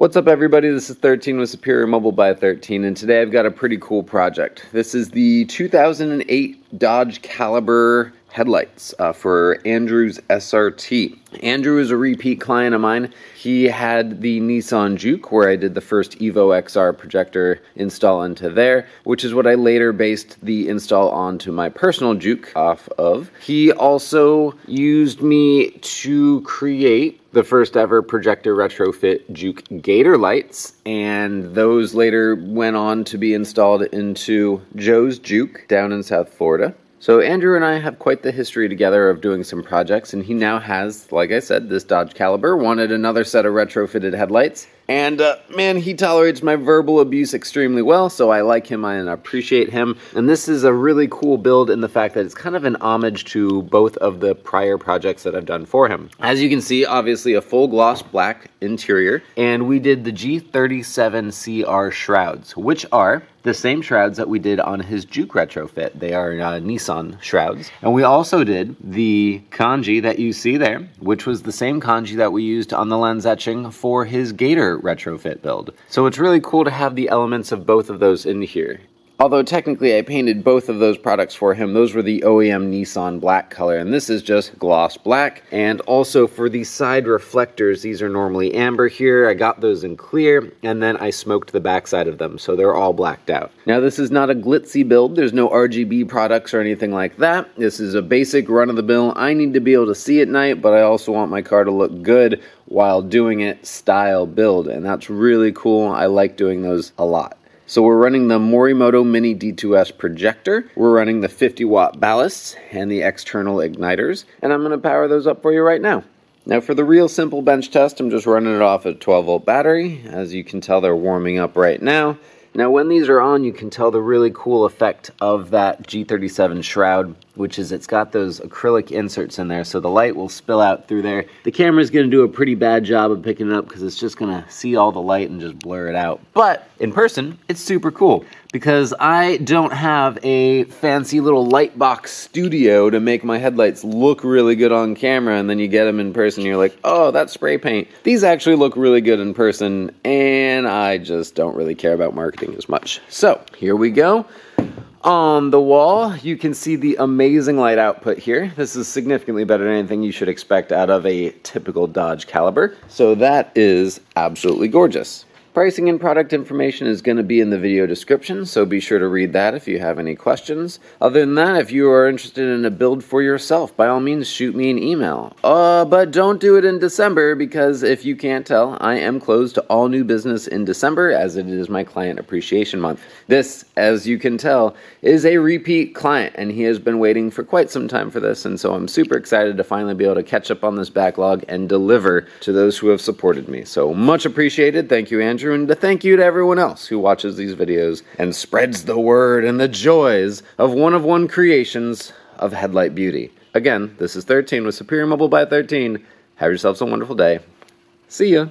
What's up everybody, this is 13 with Superior Mobile by 13, and today I've got a pretty cool project. This is the 2008 Dodge Caliber headlights for Andrew's SRT. Andrew is a repeat client of mine. He had the Nissan Juke where I did the first Evo XR projector install into there, which is what I later based the install onto my personal Juke off of. He also used me to create the first ever Projector Retrofit Juke Gator lights, and those later went on to be installed into Joe's Juke down in South Florida. So Andrew and I have quite the history together of doing some projects, and he now has, like I said, this Dodge Caliber, wanted another set of retrofitted headlights. And man, he tolerates my verbal abuse extremely well, so I like him and appreciate him. And this is a really cool build in the fact that it's kind of an homage to both of the prior projects that I've done for him. As you can see, obviously a full gloss black interior, and we did the G37 CR shrouds, which are the same shrouds that we did on his Juke retrofit. They are Nissan shrouds. And we also did the kanji that you see there, which was the same kanji that we used on the lens etching for his Gator retrofit build. So it's really cool to have the elements of both of those in here. Although technically I painted both of those products for him. Those were the OEM Nissan black color, and this is just gloss black. And also for the side reflectors, these are normally amber here. I got those in clear, and then I smoked the backside of them, so they're all blacked out. Now this is not a glitzy build. There's no RGB products or anything like that. This is a basic run-of-the-mill, I need to be able to see at night, but I also want my car to look good while doing it style build, and that's really cool. I like doing those a lot. So we're running the Morimoto Mini D2S projector, we're running the 50-watt ballasts and the external igniters, and I'm going to power those up for you right now. Now for the real simple bench test, I'm just running it off a 12-volt battery. As you can tell, they're warming up right now. Now when these are on, you can tell the really cool effect of that G37 shroud, which is it's got those acrylic inserts in there, so the light will spill out through there. The camera's going to do a pretty bad job of picking it up because it's just going to see all the light and just blur it out. But in person, it's super cool because I don't have a fancy little light box studio to make my headlights look really good on camera, and then you get them in person and you're like, oh, that's spray paint. These actually look really good in person, and I just don't really care about marketing as much. So here we go. On the wall, you can see the amazing light output here. This is significantly better than anything you should expect out of a typical Dodge Caliber. So that is absolutely gorgeous. Pricing and product information is going to be in the video description, so be sure to read that if you have any questions. Other than that, if you are interested in a build for yourself, by all means shoot me an email. But don't do it in December, because if you can't tell, I am closed to all new business in December, as it is my client appreciation month. This, as you can tell, is a repeat client, and he has been waiting for quite some time for this, and so I'm super excited to finally be able to catch up on this backlog and deliver to those who have supported me. So much appreciated. Thank you, Andrew. And a thank you to everyone else who watches these videos and spreads the word and the joys of one-of-one creations of headlight beauty. Again, this is 13 with Superior Mobile by 13. Have yourselves a wonderful day. See ya.